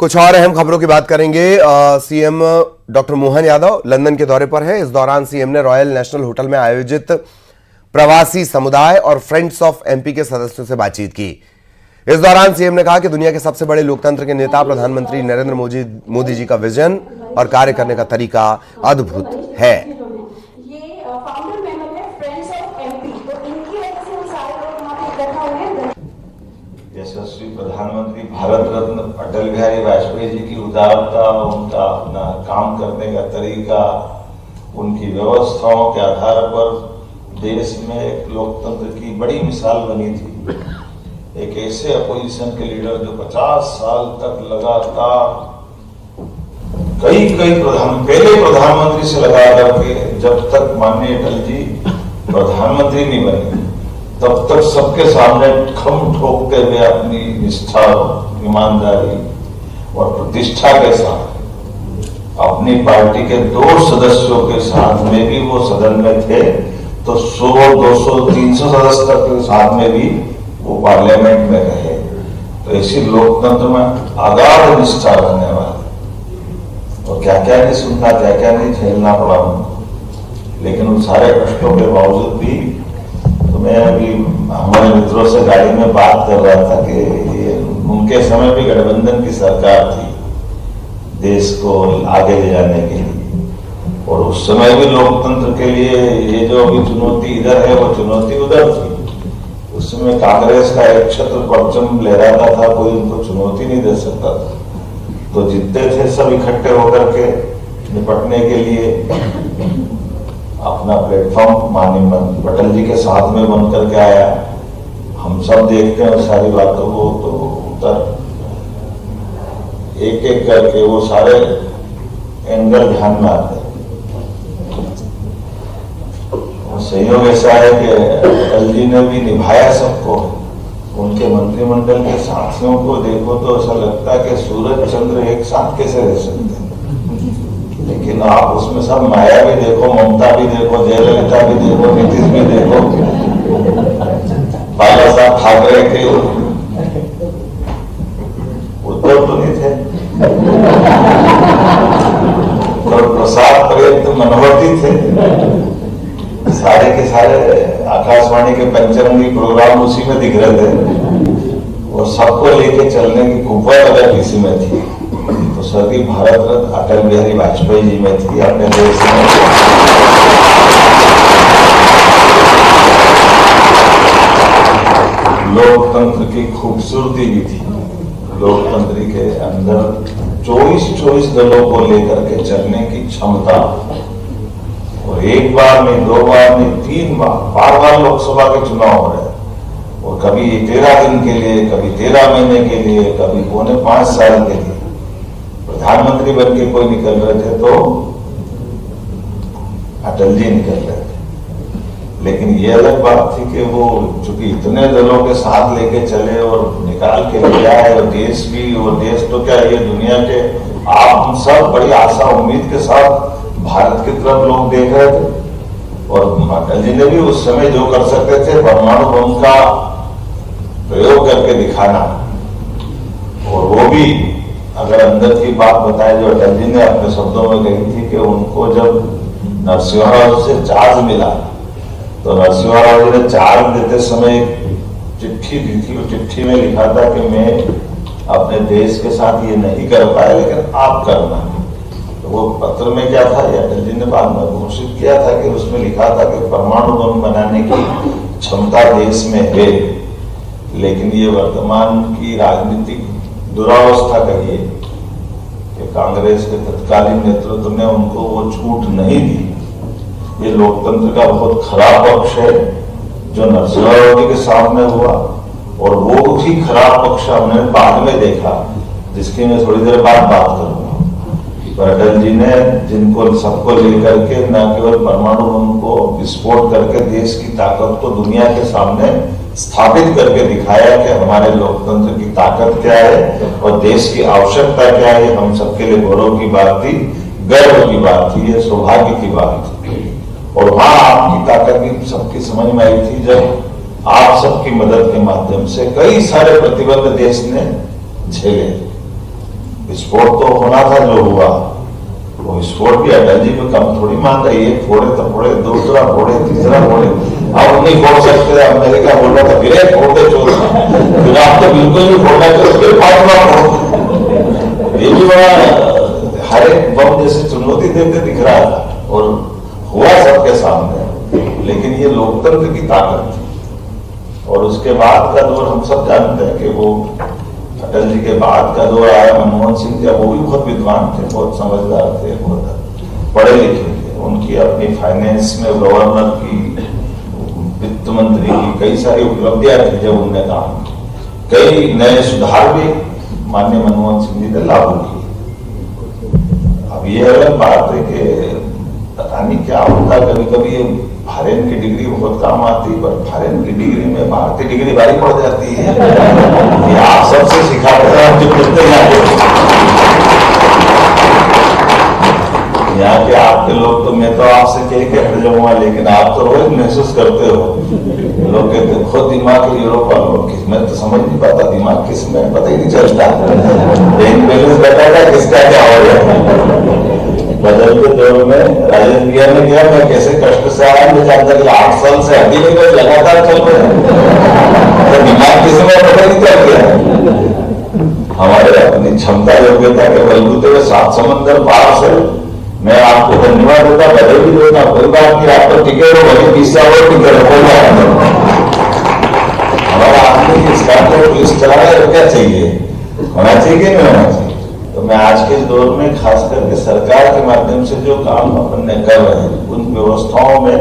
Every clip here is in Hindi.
कुछ और अहम खबरों की बात करेंगे। CM doctor Mohan Yadav London के दौरे पर है। इस दौरान सीएम ने रॉयल नेशनल होटल में आयोजित प्रवासी समुदाय और फ्रेंड्स ऑफ एमपी के सदस्यों से बातचीत की। इस दौरान सीएम ने कहा कि दुनिया के सबसे बड़े लोकतंत्र के नेता प्रधानमंत्री नरेंद्र मोदी जी का विजन और कार्य करने का तरीका अद्भुत है। यशस्वी प्रधानमंत्री भारत रत्न अटल बिहारी वाजपेयी जी की उदारता, उनका अपना काम करने का तरीका, उनकी व्यवस्थाओं के आधार पर देश में एक लोकतंत्र की बड़ी मिसाल बनी थी। एक ऐसे अपोजिशन के लीडर जो 50 साल तक लगातार कई पहले प्रधानमंत्री से लगा करके जब तक माननीय अटल जी प्रधानमंत्री नहीं बने तब तक सबके सामने खम ठोकते हुए अपनी निष्ठा, ईमानदारी और प्रतिष्ठा के साथ अपनी पार्टी के 2 सदस्यों के साथ में भी वो सदन में थे, तो 100, 200, 300 सदस्य तक के साथ में भी वो पार्लियामेंट में रहे। तो इसी लोकतंत्र में अगाध निष्ठा रहने वाले और क्या क्या नहीं सुनना, क्या क्या नहीं झेलना पड़ा उनको। लेकिन उन सारे कष्टों के बावजूद भी तो मैं अभी हमारे मित्रों से गाड़ी में बात कर रहा था कि उनके समय भी गठबंधन की सरकार थी देश को आगे ले जाने के लिए, और उस समय भी लोकतंत्र के लिए ये जो अभी चुनौती इधर है वो चुनौती उधर थी। उस समय कांग्रेस का एक छत्र परचम लहराता था, कोई उनको चुनौती नहीं दे सकता था। तो जितने थे सब इकट्ठे होकर के निपटने के लिए अपना प्लेटफॉर्म माननीय अटल जी के साथ में बन करके आया। हम सब देखते हैं सारी बातों को, तो उधर एक एक करके वो सारे एंगल ध्यान में आते हैं। संयोग ऐसा है कि अटल जी ने भी निभाया सबको। उनके मंत्रिमंडल के साथियों को देखो तो ऐसा लगता है कि सूरज चंद्र एक साथ कैसे रह सकते हैं। लेकिन आप उसमें सब माया भी देखो, ममता भी देखो, जयललिता भी देखो, नीतीश भी देखो, बाला साहब ठाकरे के उद्धव तो नहीं थे, और प्रसाद पर्यंत मनोहर थे। सारे के सारे आकाशवाणी के पंचरंगी प्रोग्राम उसी में दिख रहे थे और सबको लेके चलने की कुव्वत अगर किसी में थी तो स्वर्गीय भारत रत्न अटल बिहारी वाजपेयी जी में थी। अपने देश में लोकतंत्र की खूबसूरती भी थी। लोकतंत्र के अंदर 24 दलों को लेकर के चलने की क्षमता, और एक बार नहीं, 2 बार नहीं, 3 बार लोकसभा के चुनाव हो रहे, और कभी 13 दिन के लिए, कभी 13 महीने के लिए, कभी 4.5 साल के लिए प्रधानमंत्री बन के कोई निकल रहे थे तो अटल जी निकल रहे थे। लेकिन ये अलग बात थी कि वो चूंकि इतने दलों के साथ लेके चले और निकाल के ले आए, और देश भी, और देश तो क्या ये दुनिया के आप हम सब बड़ी आशा उम्मीद के साथ भारत की तरफ लोग देख रहे थे। और अटल जी ने भी उस समय जो कर सकते थे परमाणु बम का प्रयोग करके दिखाना, और वो भी अगर अंदर की बात बताए जो अटल जी ने अपने शब्दों में कही थी कि उनको जब नरसिम्हा राव से चार्ज मिला तो नरसिम्हा राव जी ने चार्ज देते समय चिट्ठी दी थी। वो चिट्ठी में लिखा था कि मैं अपने देश के साथ ये नहीं कर पाया, लेकिन आप करना। तो वो पत्र में क्या था, अटल जी ने बाद में घोषित किया था कि उसमें लिखा था कि परमाणु बम बनाने की क्षमता देश में है, लेकिन ये वर्तमान की राजनीतिक दुरावस्था कहिए कि कांग्रेस के तत्कालीन नेतृत्व ने उनको वो छूट नहीं दी। ये लोकतंत्र का बहुत खराब पक्ष है जो नरसिम्हा राव जी के सामने हुआ, और वो भी खराब पक्ष हमने बाद में देखा, जिसकी मैं थोड़ी देर बाद बात करूंगा। पर अटल जी ने जिनको सबको लेकर के न केवल परमाणु बम को विस्फोट करके देश की ताकत को दुनिया के सामने स्थापित करके दिखाया कि हमारे लोकतंत्र की ताकत क्या है और देश की आवश्यकता क्या है, हम सबके लिए गौरव की बात थी, गर्व की बात थी, ये सौभाग्य की बात थी। और वहां आपकी ताकत भी सबकी समझ में आई थी जब आप सबकी मदद के माध्यम से कई सारे प्रतिबंध देश ने झेले। विस्फोट तो होना था जो हुआ, वो विस्फोट भी अटल जी पे कम थोड़ी मान रही है। फोड़े तो फोड़े, दूसरा फोड़े, तीसरा फोड़े, अब नहीं फोड़ सकते। अमेरिका बोल रहा था फिर फोड़ दे चोर, फिर आप तो बिल्कुल नहीं फोड़ना चाहिए, फिर फाटना फोड़। ये भी बड़ा हर एक बम जैसे चुनौती देते दिख रहा था और हुआ सबके सामने। लेकिन ये लोकतंत्र की ताकत थी। और उसके बाद का दौर हम सब जानते हैं कि वो अटल जी के बाद का दौर आया मनमोहन सिंह का। वो भी बहुत विद्वान थे, बहुत समझदार थे, बहुत पढ़े लिखे थे। उनकी अपनी फाइनेंस में गवर्नर की, वित्त मंत्री की कई सारी उपलब्धियां थी जब उनने काम किया। कई नए सुधार भी माननीय मनमोहन सिंह जी ने लागू किए। अब ये अलग बात है कि पता नहीं क्या होता, कभी कभी फॉरेन की डिग्री बहुत काम आती है, पर फॉरेन की डिग्री में भारतीय डिग्री भारी पड़ जाती है। ये आप सबसे सिखाते हैं, जो करते हैं यहाँ के आपके लोग। तो मैं तो आपसे कह के हट जाऊंगा, लेकिन आप तो रोज महसूस करते हो। लोग कहते खुद दिमाग यूरोप वालों की, मैं तो समझ नहीं पाता दिमाग किस में, पता ही नहीं चलता। बैंक बैलेंस बताता किसका क्या हो गया। बदलते दौर में राजेंद्र गिया ने किया, मैं कैसे कष्ट से आया मैं जानता कि 8 साल से हड्डी नहीं बस लगातार चल रहे हैं। तो दिमाग किस में पता नहीं चल गया। हमारे अपनी क्षमता योग्यता के बलबूते हुए 7 समंदर पार से मैं आपको धन्यवाद देता, बदल भी देता, कोई बात नहीं। आपको टिकट हो भले 20 साल टिकट हो, कोई बात नहीं। हमारा आदमी इसका तो पुलिस चला रहा है, क्या चाहिए, होना चाहिए कि नहीं होना चाहिए। तो मैं आज के दौर में खास करके सरकार के माध्यम से जो काम अपन ने कर रहे हैं, उन व्यवस्थाओं में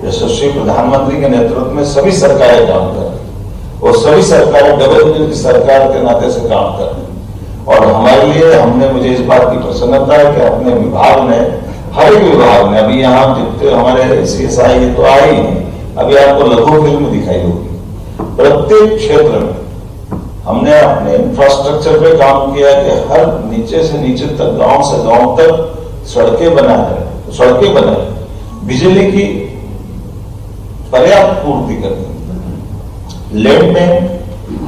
यशस्वी प्रधानमंत्री के नेतृत्व में सभी सरकारें काम कर रही हैं और सभी सरकारें डबल इंजन की सरकार के नाते से काम कर रही हैं। और हमारे लिए मुझे इस बात की प्रसन्नता है कि अपने विभाग ने, हर एक विभाग ने, अभी यहाँ जितने हमारे CSI तो आए ही हैं, अभी आपको लघु फिल्म दिखाई होगी। प्रत्येक क्षेत्र में हमने अपने इंफ्रास्ट्रक्चर पे काम किया कि हर नीचे से नीचे तक, गांव से गांव तक सड़कें बनाए, बिजली की पर्याप्त पूर्ति करनी। लैंड में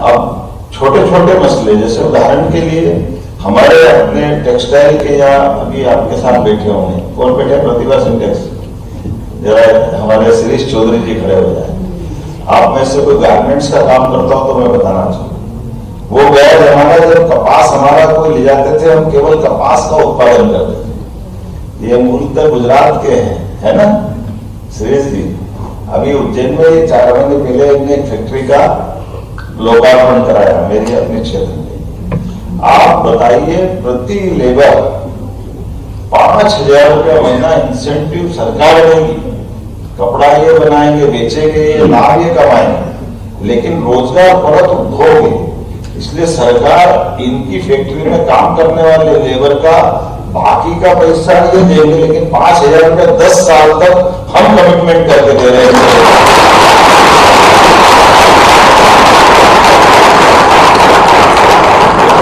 अब छोटे छोटे मसले, जैसे उदाहरण के लिए हमारे अपने टेक्सटाइल के, यहाँ अभी आपके साथ बैठे होंगे, कौन बैठे, प्रतिभा सिंटेक्स, जरा हमारे शिरीष चौधरी जी खड़े हो जाए। आप में से कोई गारमेंट्स का काम करता हो तो मैं बताना चाहूँ, वो गया जमाना जब कपास हमारा कोई ले जाते थे, हम केवल कपास का उत्पादन करते थे। ये मूलतः गुजरात के हैं, है ना सुरेश जी। अभी उज्जैन में 4 महीने पहले हमने एक फैक्ट्री का लोकार्पण कराया मेरे अपने क्षेत्र में। आप बताइए, प्रति लेबर 5,000 रुपया महीना इंसेंटिव सरकार देगी। कपड़ा ये बनाएंगे, बेचेंगे, ये लाभ ये कमाएंगे, लेकिन रोजगार परत उद्योग है। इसलिए सरकार इनकी फैक्ट्री में काम करने वाले लेबर का बाकी का पैसा ये देंगे, लेकिन 5,000 रुपया 10 साल तक हम कमिटमेंट करके दे रहे हैं।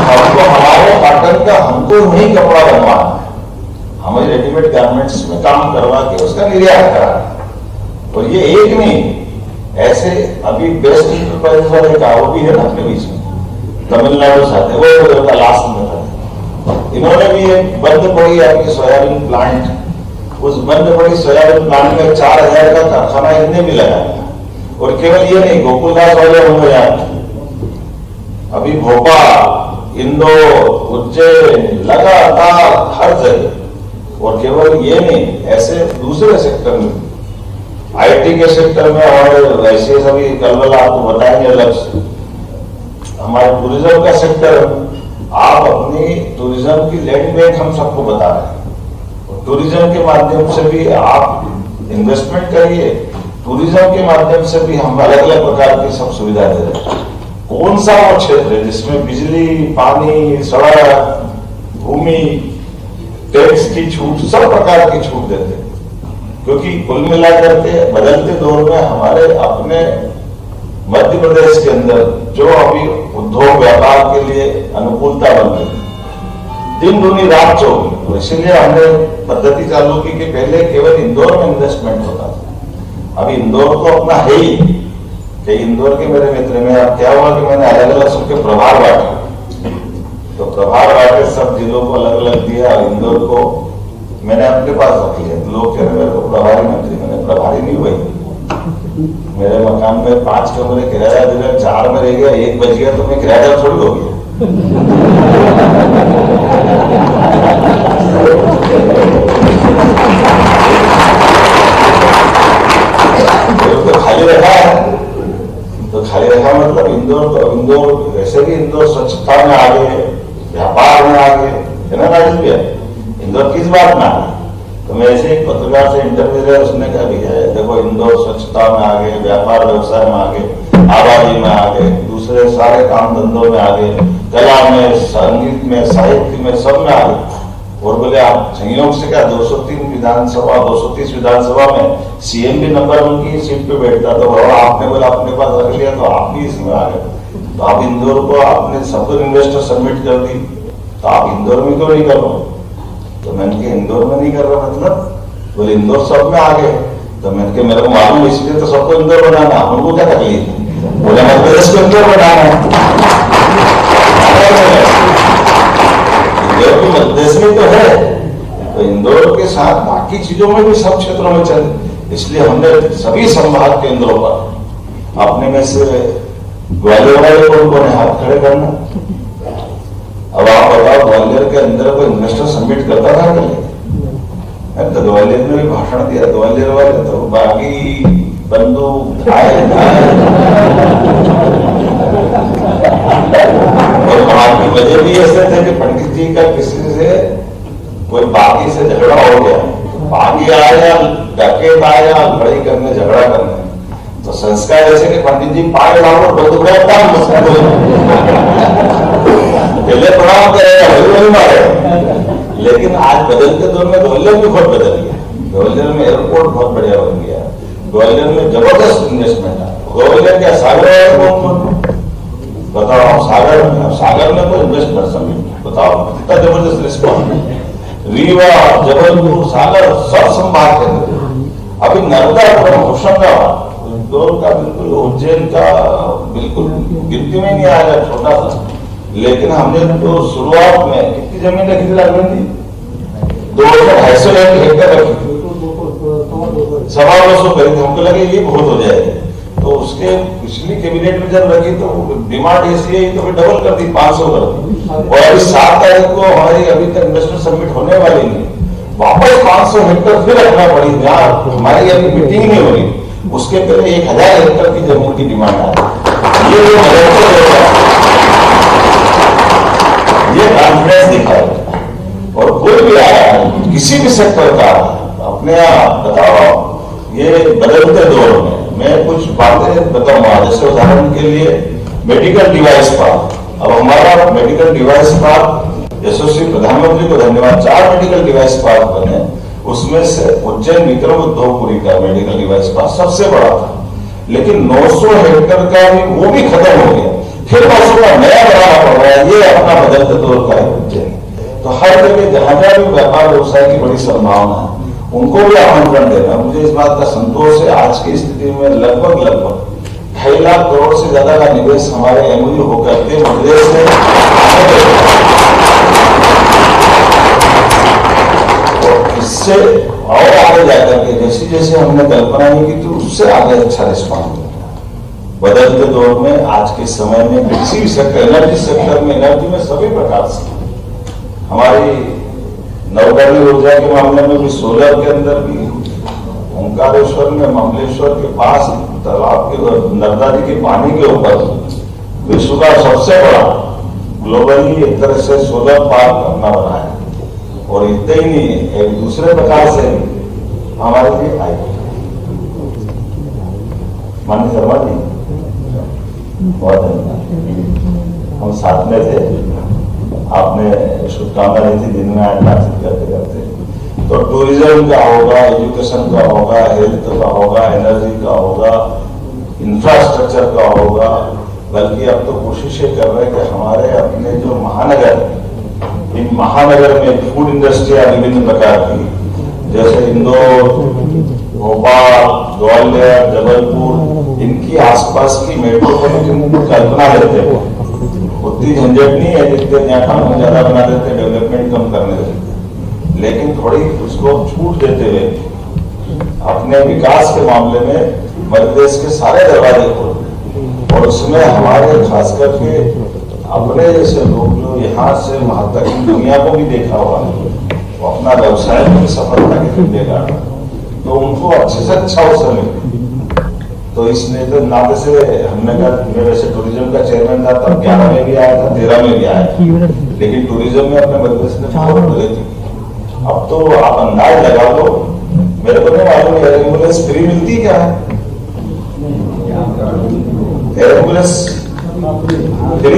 हमको हमारे कॉटन का हमको नहीं कपड़ा बनवाना है, हमें रेडीमेड गारमेंट्स में काम करवा के उसका निर्यात कराना। और ये एक नहीं, ऐसे अभी बेस्ट इंटरप्राइज वाले का वो भी है ना अपने बीच में, तमिलनाडु साथ है, वो लास्ट में था। इन्होंने भी एक बंद पड़ी आपकी सोयाबीन प्लांट, उस बंद पड़ी सोयाबीन प्लांट में 4,000 का कारखाना इनने भी लगाया। और केवल ये नहीं, गोकुलदास वाले होंगे यहाँ, अभी भोपाल, इंदौर, उज्जैन, लगातार हर जगह। और केवल ये नहीं, ऐसे दूसरे सेक्टर में, IT के सेक्टर में, और वैसे सभी कल आपको बताएंगे अलग से। हमारे टूरिज्म का सेक्टर, आप अपनी टूरिज्म की लैंड बैंक हम सबको बता रहे हैं। टूरिज्म के माध्यम से भी आप इन्वेस्टमेंट करिए, टूरिज्म के माध्यम से भी हम अलग अलग प्रकार की सब सुविधा दे रहे हैं। कौन सा वो क्षेत्र है जिसमें बिजली, पानी, सड़क, भूमि, टैक्स की छूट, सब प्रकार की छूट देते हैं। क्योंकि कुल मिलाकर के बदलते दौर में हमारे अपने मध्य प्रदेश के अंदर जो अभी उद्योग व्यापार के लिए अनुकूलता बन रही, दिन दूनी रात चौगी। तो इसीलिए हमने पद्धति चालू की कि पहले केवल इंदौर में इन्वेस्टमेंट होता था, अभी इंदौर को अपना है ही कि इंदौर के मेरे मित्र में अब क्या हुआ कि मैंने अलग अलग सबके प्रभार बांटे। तो प्रभार प्रभार बांटे, सब जिलों को अलग अलग दिया। इंदौर को मैंने अपने पास रख लिया। तो लोग कह रहे मेरे को प्रभारी मंत्री, मैंने प्रभारी नहीं हुई। मेरे मकान में 5 कमरे किराया दे रहे, 4 में रह गया, 1 बच गया तो मैं किराएदार थोड़ी हो गया। तो खाली रखा है, तो खाली रखा मतलब इंदौर वैसे भी इंदौर स्वच्छता में आगे, व्यापार में आगे है ना राजेश भैया। इंदौर किस बात में आगे? तो मैं ऐसे एक पत्रकार से इंटरव्यू दिया, उसने कहा भैया देखो इंदौर स्वच्छता में आगे, व्यापार व्यवसाय में आगे, आबादी में आगे, दूसरे सारे काम धंधों में आगे, कला में, संगीत में, साहित्य में, सब में आगे। और बोले आप संयोग से क्या 230 विधानसभा में सीएम भी नंबर 1 की सीट पे बैठता, तो आपने बोला अपने पास रख लिया तो आप भी इसमें आ गए। तो आप इंदौर को आपने सबको इन्वेस्टर सबमिट कर दी, तो आप इंदौर में क्यों नहीं कर रहे? तो मैंने कहा इंदौर में नहीं कर रहा मतलब? बोले इंदौर सब में आ गए। तो मैंने कहा मेरे को मालूम, इसलिए तो सबको इंदौर बनाना, हमको क्या तकलीफ? बोले मध्य प्रदेश को इंदौर बनाना है। इंदौर भी मध्य प्रदेश में तो है, तो इंदौर के साथ बाकी चीजों में भी सब क्षेत्रों में चले। इसलिए हमने सभी संभाग केंद्रों पर अपने में से ग्वालियर वाले कौन है हाथ खड़े करना। अब आप बताओ ग्वालियर के अंदर कोई इन्वेस्टर सबमिट करता था पहले? तो ग्वालियर में भी भाषण दिया, ग्वालियर वाले तो बागी बंदूक आए और वहां की वजह भी ऐसे थे कि पंडित जी का किसी से कोई बागी से झगड़ा हो गया, बागी आया, डकैत आया, लड़ाई करने, झगड़ा करने, तो संस्कार ऐसे कि पंडित जी पाए लाओ बंदूक पहले प्रणाम करेगा, वही मारे। लेकिन आज बदलते दौर में ग्वालियर भी बहुत बदल गया। ग्वालियर में एयरपोर्ट बहुत बढ़िया बन गया, ग्वालियर में जबरदस्त इन्वेस्टमेंट है। ग्वालियर क्या सागर है कौन? बताओ सागर में कोई इन्वेस्टमेंट सबमिट बताओ, कितना जबरदस्त रिस्पॉन्स। रीवा, जबलपुर, सागर सब संभाग के अंदर। अभी नर्मदापुरम, होशंगाबाद, इंदौर का बिल्कुल, उज्जैन का बिल्कुल गिनती में नहीं आएगा, छोटा सा। लेकिन हमने तो शुरुआत में कितनी जमीन रखी थी लागू थी? 200-250 हेक्टेयर रखी थी, 250 खरीद। हमको लगे ये बहुत हो जाएगी, तो उसके पिछली कैबिनेट में जब रखी तो डिमांड ऐसी है तो फिर डबल कर दी, 500 कर दी। और अभी 7 तारीख को हमारी अभी तक इन्वेस्टमेंट सबमिट होने वाली नहीं, वापस 500 हेक्टेयर फिर रखना पड़ी। यहाँ हमारी अभी मीटिंग नहीं हो रही, उसके पहले 1000 हेक्टेयर की जमीन की डिमांड आई। ये कॉन्फिडेंस दिखाया। और कोई भी आया किसी भी सेक्टर का, अपने आप बताओ ये बदलते दौर में मैं कुछ बातें बताऊंगा। जैसे उदाहरण के लिए मेडिकल डिवाइस पार्क, अब हमारा मेडिकल डिवाइस पार्क यशस्वी प्रधानमंत्री को धन्यवाद, 4 मेडिकल डिवाइस पार्क बने। उसमें से उज्जैन विक्रम उद्योगपुरी का मेडिकल डिवाइस पार्क सबसे बड़ा था, लेकिन 900 हेक्टेयर का भी वो भी खत्म हो गया, फिर 900 का नया बनाना पड़ रहा है। ये अपना बदलते दौर का है उज्जैन। तो हर जगह जहां जहां भी व्यापार व्यवसाय की बड़ी संभावना है, उनको भी आमंत्रण देना। मुझे इस बात का संतोष है, आज की स्थिति में लगभग 2.5 लाख करोड़ से ज्यादा का निवेश हमारे एमओयू होकर के मध्यप्रदेश में, और इससे और आगे जाकर के जैसे जैसे हमने कल्पना नहीं की तो उससे आगे अच्छा रिस्पॉन्स मिलेगा। बदलते दौर में आज के समय में किसी भी सेक्टर, एनर्जी सेक्टर में, एनर्जी में सभी प्रकार से हमारी नवकरणीय ऊर्जा के मामले में भी, सोलर के अंदर भी, ओंकारेश्वर में ममलेश्वर के पास तालाब के नर्मदा जी के पानी के ऊपर विश्व का सबसे बड़ा ग्लोबली एक तरह से सोलर पार्क अपना बनाया। और इतना ही नहीं है, एक दूसरे प्रकार से हमारे लिए आई माननीय शर्मा जी बहुत धन्यवाद, हम साथ में थे, आपने शुभकामना दी थी दिन में आज बातचीत करते करते। तो टूरिज्म का होगा, एजुकेशन का होगा, हेल्थ का होगा, एनर्जी का होगा, इंफ्रास्ट्रक्चर का होगा, बल्कि अब तो कोशिशें कर रहे हैं कि हमारे अपने जो महानगर, इन महानगर में फूड इंडस्ट्रियां विभिन्न प्रकार की, जैसे इंदौर, भोपाल, ग्वालियर, जबलपुर, इनकी आसपास की मेट्रोपॉलिटन कल्पना लेते हैं। उतनी झंझट नहीं है जितने यहाँ कानून ज्यादा बना देते, डेवलपमेंट कम करने देते, लेकिन थोड़ी उसको छूट देते हुए अपने विकास के मामले में मध्य प्रदेश के सारे दरवाजे खोल, और उसमें हमारे खास करके अपने जैसे लोग जो यहाँ से वहां तक दुनिया को भी देखा हुआ है, वो अपना व्यवसाय में सफलता के देगा, तो उनको अच्छे से अच्छा अवसर मिले। तो इसने तो नाते से हमने कहा, मैं वैसे टूरिज्म का चेयरमैन था तब 11 में भी आया था, 13 में भी आया था, लेकिन टूरिज्म में अपने मध्य प्रदेश ने बहुत प्रगति की। अब तो आप अंदाज लगा लो, मेरे को नहीं मालूम एयर एम्बुलेंस फ्री मिलती क्या है? एयर एम्बुलेंस फ्री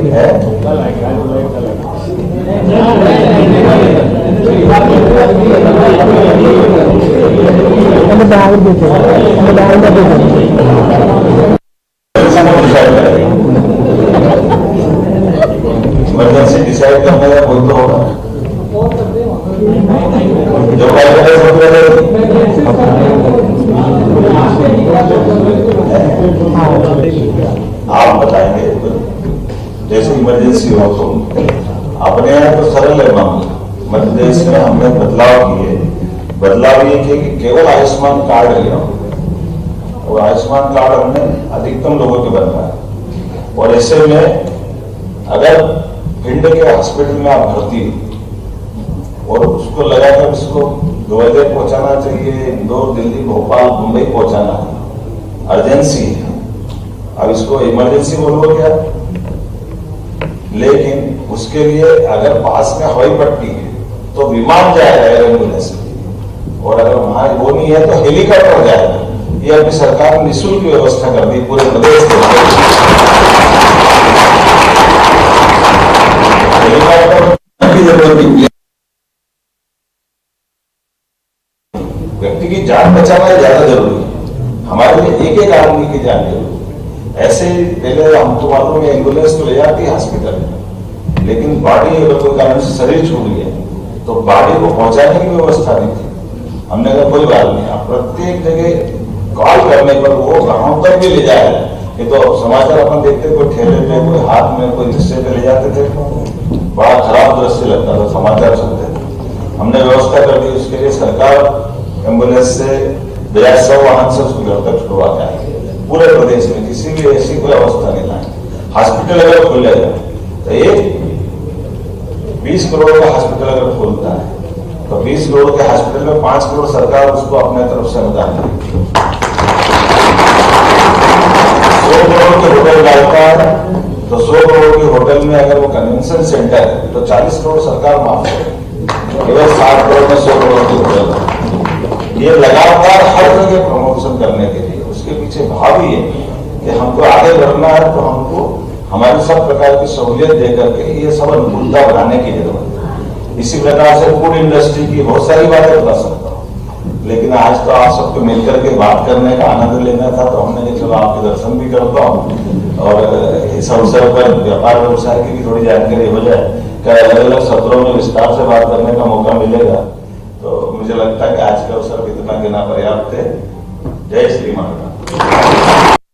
है? इमरजेंसी डिसाइड करने का कोई तो होगा जो आप बताएंगे। जैसे इमरजेंसी हो तो अपने यहाँ तो सरल है मामला, मध्य प्रदेश में हमने बदलाव किए। बदलाव ये किया कि केवल आयुष्मान कार्ड लिया, और आयुष्मान कार्ड हमने अधिकतम लोगों के बन रहा है। और ऐसे में अगर भिंड के हॉस्पिटल में आप भर्ती और उसको लगाकर उसको ग्वालियर पहुंचाना चाहिए, इंदौर, दिल्ली, भोपाल, मुंबई पहुंचाना है, अर्जेंसी है, अब इसको इमरजेंसी बोलो क्या? लेकिन उसके लिए अगर पास में हवाई पट्टी है तो विमान जाएगा एयर एम्बुलेंस, और अगर वहां वो नहीं है तो हेलीकॉप्टर जाएगा। ये अपनी सरकार ने निःशुल्क व्यवस्था कर दी पूरे प्रदेश के। हेलीकॉप्टर की जरूरत नहीं है, व्यक्ति की जान बचाना ज्यादा जरूरी है। हमारे लिए एक एक आदमी की जान जरूरी है। ऐसे पहले हम तो मालूम है एम्बुलेंस तो ले जाती है हॉस्पिटल में, लेकिन बॉडी अगर कोई कारण से शरीर छूट गया तो बॉडी को पहुंचाने की व्यवस्था नहीं थी। हमने कहा कोई बात नहीं, आप प्रत्येक जगह कॉल करने पर वो गांव तक भी ले जाएगा। ये तो समाचार अपन देखते, कोई ठेले पे, कोई हाथ में, कोई रिक्शे पे ले जाते थे, बड़ा खराब दृश्य लगता था, समाचार सुनते थे। हमने व्यवस्था कर दी, उसके लिए सरकार एम्बुलेंस से 100 वाहन से उसको घर तक छुड़वा जाएंगे पूरे प्रदेश में, किसी भी ऐसी कोई अवस्था नहीं लाए। हॉस्पिटल अगर खुलेगा तो एक 20 करोड़ का हॉस्पिटल अगर खोलता है तो 20 करोड़ के हॉस्पिटल में 5 करोड़ सरकार उसको अपने तरफ से अनुदान देगी। 100 करोड़ के होटल डालता है तो 100 करोड़ के होटल में अगर वो कन्वेंशन सेंटर है तो 40 करोड़ सरकार माफ करेगी, केवल 7 करोड़ में 100 करोड़ के होटल। ये लगातार हर जगह प्रमोशन करने के लिए उसके पीछे भाव ही है कि हमको आगे बढ़ना है, तो हमको हमारी सब प्रकार की सहूलियत देकर के ये सब अनुकूलता बनाने की जरूरत है। इसी प्रकार से फूड इंडस्ट्री की बहुत सारी बातें बता सकता हूँ, लेकिन आज तो आप सबको मिलकर के बात करने का आनंद लेना था, तो हमने कहा चलो आपके दर्शन भी करता हूँ और इस अवसर पर व्यापार व्यवसाय की भी थोड़ी जानकारी हो जाए। क्या अलग अलग सत्रों में विस्तार से बात करने का मौका मिलेगा, तो मुझे लगता है कि आज का अवसर इतना देना पर्याप्त है। जय श्री महाराज।